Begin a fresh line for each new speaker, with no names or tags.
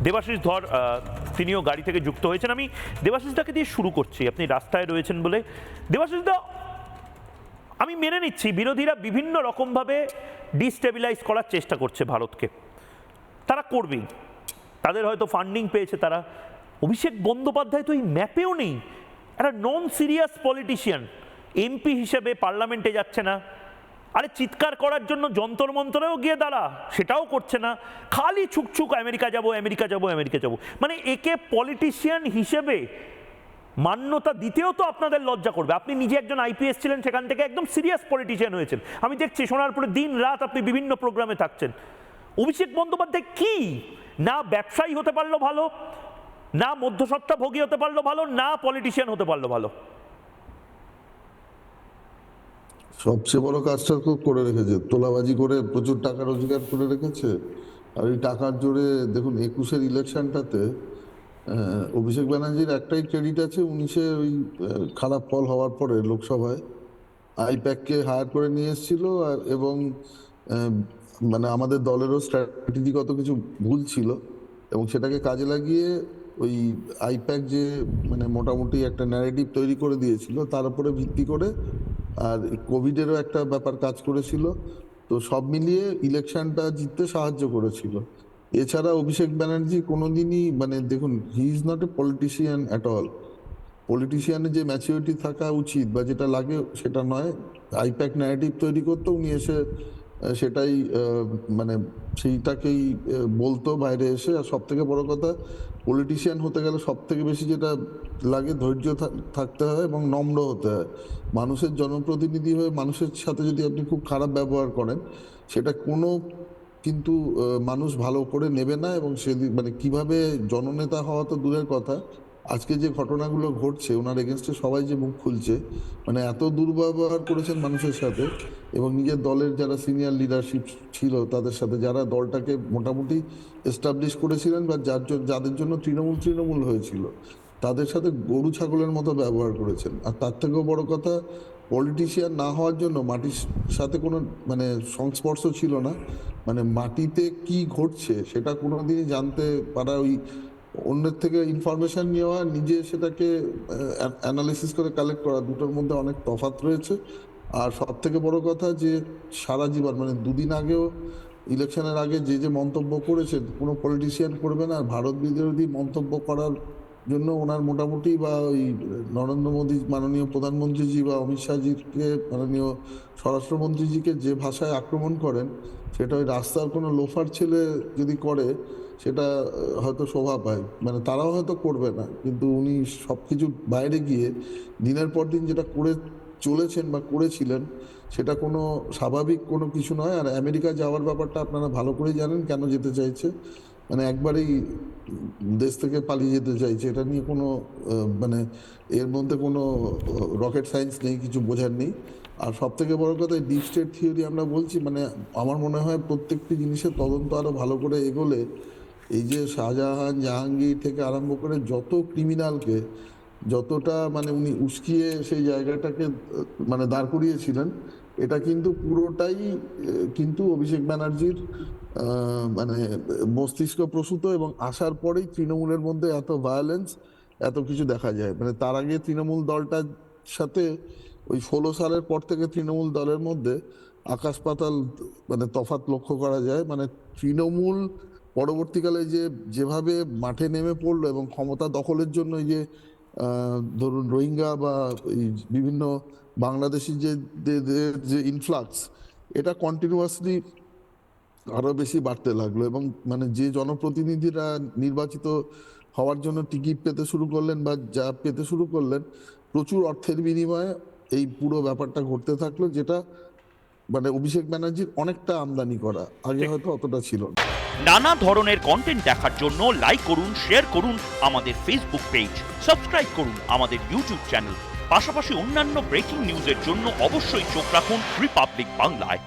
দেবাশিস ধর তিনিও গাড়ি থেকে যুক্ত হয়েছেন। আমি দেবাশিসদাকে দিয়ে শুরু করছি, আপনি রাস্তায় রয়েছেন বলে। দেবাশিসদা, আমি মেনে নিচ্ছি বিরোধীরা বিভিন্ন রকমভাবে ডিস্টেবিলাইজ করার চেষ্টা করছে ভারতকে, তারা করবেই, তাদের হয়তো ফান্ডিং পেয়েছে তারা। অভিষেক বন্দ্যোপাধ্যায় তো এই ম্যাপেও নেই, একটা নন সিরিয়াস পলিটিশিয়ান, এমপি হিসেবে পার্লামেন্টে যাচ্ছে না, আরে চিৎকার করার জন্য যন্তর মন্তরেও গিয়ে দাঁড়া, সেটাও করছে না, খালি ছুকছুক আমেরিকা যাব আমেরিকা যাব আমেরিকা যাব। মানে একে পলিটিশিয়ান হিসেবে মান্যতা দিতেও তো আপনাদের লজ্জা করবে। আপনি নিজে একজন আইপিএস ছিলেন, সেখান থেকে একদম সিরিয়াস পলিটিশিয়ান হয়েছেন, আমি দেখছি সোনারপুরে দিন রাত আপনি বিভিন্ন প্রোগ্রামে থাকছেন। অভিষেক বন্দ্যোপাধ্যায় কি না ব্যবসায়ী হতে পারলো ভালো, না মধ্যস্বত্বা ভোগী হতে পারলো ভালো, না পলিটিশিয়ান হতে পারলো ভালো?
সবচেয়ে বড় কাজটা তো করে রেখেছে, তোলাবাজি করে প্রচুর টাকা রোজগার করে রেখেছে। আর এই টাকার জোরে দেখুন 21-এর ইলেকশনটাতে অভিষেক ব্যানার্জির একটাই ক্রেডিট আছে, 19-এ ওই খারাপ ফল হওয়ার পরে লোকসভায় আইপ্যাককে হায়ার করে নিয়ে এসেছিল। আর এবং আহ, মানে আমাদের দলেরও স্ট্র্যাটেজিগত কিছু ভুল ছিল এবং সেটাকে কাজে লাগিয়ে ওই আইপ্যাক যে মানে মোটামুটি একটা ন্যারেটিভ তৈরি করে দিয়েছিল তার উপরে ভিত্তি করে, আর কোভিডেরও একটা ব্যাপার কাজ করেছিল। তো সব মিলিয়ে ইলেকশনটা জিততে সাহায্য করেছিল। এছাড়া অভিষেক ব্যানার্জি কোনোদিনই মানে দেখুন, he is not a politician at all. পলিটিশিয়ানের যে ম্যাচিউরিটি থাকা উচিত বা যেটা লাগে সেটা নয়। আইপ্যাক ন্যারেটিভ তৈরি করতো, উনি এসে সেটাই মানে সেইটাকেই বলতো বাইরে এসে। আর সব থেকে বড় কথা, পলিটিশিয়ান হতে গেলে সব থেকে বেশি যেটা লাগে ধৈর্য থাকতে হয় এবং নম্র হতে হয়। মানুষের জনপ্রতিনিধি হয়ে মানুষের সাথে যদি আপনি খুব খারাপ ব্যবহার করেন, সেটা কোনো কিন্তু মানুষ ভালো করে নেবে না। এবং সে মানে কিভাবে জননেতা হওয়া তো দূরের কথা, আজকে যে ঘটনাগুলো ঘটছে ওনার এগেনস্টে সবাই যে মুখ খুলছে, মানে এত দুর্ব্যবহার করেছেন মানুষের সাথে এবং নিজের দলের যারা সিনিয়র লিডারশিপ ছিল তাদের সাথে, যারা দলটাকে মোটামুটি এস্টাবলিশ করেছিলেন বা যাদের জন্য তৃণমূল তৃণমূল হয়েছিল, তাদের সাথে গরু ছাগলের মতো ব্যবহার করেছেন। আর তার থেকেও বড় কথা, পলিটিশিয়ান না হওয়ার জন্য মাটির সাথে কোনো মানে সংস্পর্শ ছিল না। মানে মাটিতে কি ঘটছে সেটা কোনোদিনই জানতে পারা, ওই অন্যের থেকে ইনফরমেশন নেওয়া, নিজে সেটাকে অ্যানালিসিস করে কালেক্ট করা, দুটোর মধ্যে অনেক তফাৎ রয়েছে। আর সব থেকে বড় কথা যে সারা জীবন মানে দুদিন আগেও ইলেকশনের আগে যে যে মন্তব্য করেছেন কোনো পলিটিশিয়ান করবে না। আর ভারত বিরোধী মন্তব্য করার জন্য ওনার মোটামুটি বা ওই নরেন্দ্র মোদী মাননীয় প্রধানমন্ত্রীজি বা অমিত শাহজিকে মাননীয় স্বরাষ্ট্রমন্ত্রীজিকে যে ভাষায় আক্রমণ করেন, সেটা ওই রাস্তার কোনো লোফার ছেলে যদি করে সেটা হয়তো শোভা পায়, মানে তারাও হয়তো করবে না। কিন্তু উনি সব কিছুর বাইরে গিয়ে দিনের পর দিন যেটা করে চলেছেন বা করেছিলেন, সেটা কোনো স্বাভাবিক কোনো কিছু নয়। আর আমেরিকা যাওয়ার ব্যাপারটা আপনারা ভালো করেই জানেন কেন যেতে চাইছে, মানে একবারেই দেশ থেকে পালিয়ে যেতে চাইছে। এটা নিয়ে কোনো মানে এর মধ্যে কোনো রকেট সায়েন্স নেই, কিছু বোঝার নেই। আর সব থেকে বড় কথা, ডিপ স্টেট থিওরি আমরা বলছি, মানে আমার মনে হয় প্রত্যেকটি জিনিসের তদন্ত আরো ভালো করে এগোলে এই যে শাহজাহান জাহাঙ্গীর থেকে আরম্ভ করে যত ক্রিমিনালকে যতটা মানে উনি উস্কিয়ে সেই জায়গাটাকে মানে দাঁড় করিয়েছিলেন, এটা কিন্তু পুরোটাই কিন্তু অভিষেক ব্যানার্জির মানে মস্তিষ্ক প্রসূত। এবং আসার পরেই তৃণমূলের মধ্যে এত ভায়োলেন্স, এত কিছু দেখা যায়। মানে তার আগে তৃণমূল দলটার সাথে ওই 16 সালের পর থেকে তৃণমূল দলের মধ্যে আকাশ পাতাল মানে তফাৎ লক্ষ্য করা যায়। মানে তৃণমূল পরবর্তীকালে যেভাবে মাঠে নেমে পড়লো এবং ক্ষমতা দখলের জন্য এই যে ধরুন রোহিঙ্গা বা এই বিভিন্ন বাংলাদেশি যে ইনফ্লাক্স, এটা কন্টিনিউয়াসলি আরো বেশি বাড়তে লাগলো। এবং মানে যে জনপ্রতিনিধিরা নির্বাচিত হওয়ার জন্য টিকিট পেতে শুরু করলেন বা যা পেতে শুরু করলেন, প্রচুর অর্থের বিনিময়ে এই পুরো ব্যাপারটা ঘটতে থাকলো, যেটা মানে অভিষেক ব্যানার্জির অনেকটা আমদানি করা, আগে হয়তো অতটা ছিল না।
নানা ধরনের কন্টেন্ট দেখার জন্য লাইক করুন, শেয়ার করুন আমাদের ফেসবুক পেজ, সাবস্ক্রাইব করুন আমাদের ইউটিউব চ্যানেল। পাশাপাশি অন্যান্য ব্রেকিং নিউজের জন্য অবশ্যই চোখ রাখুন রিপাবলিক বাংলায়।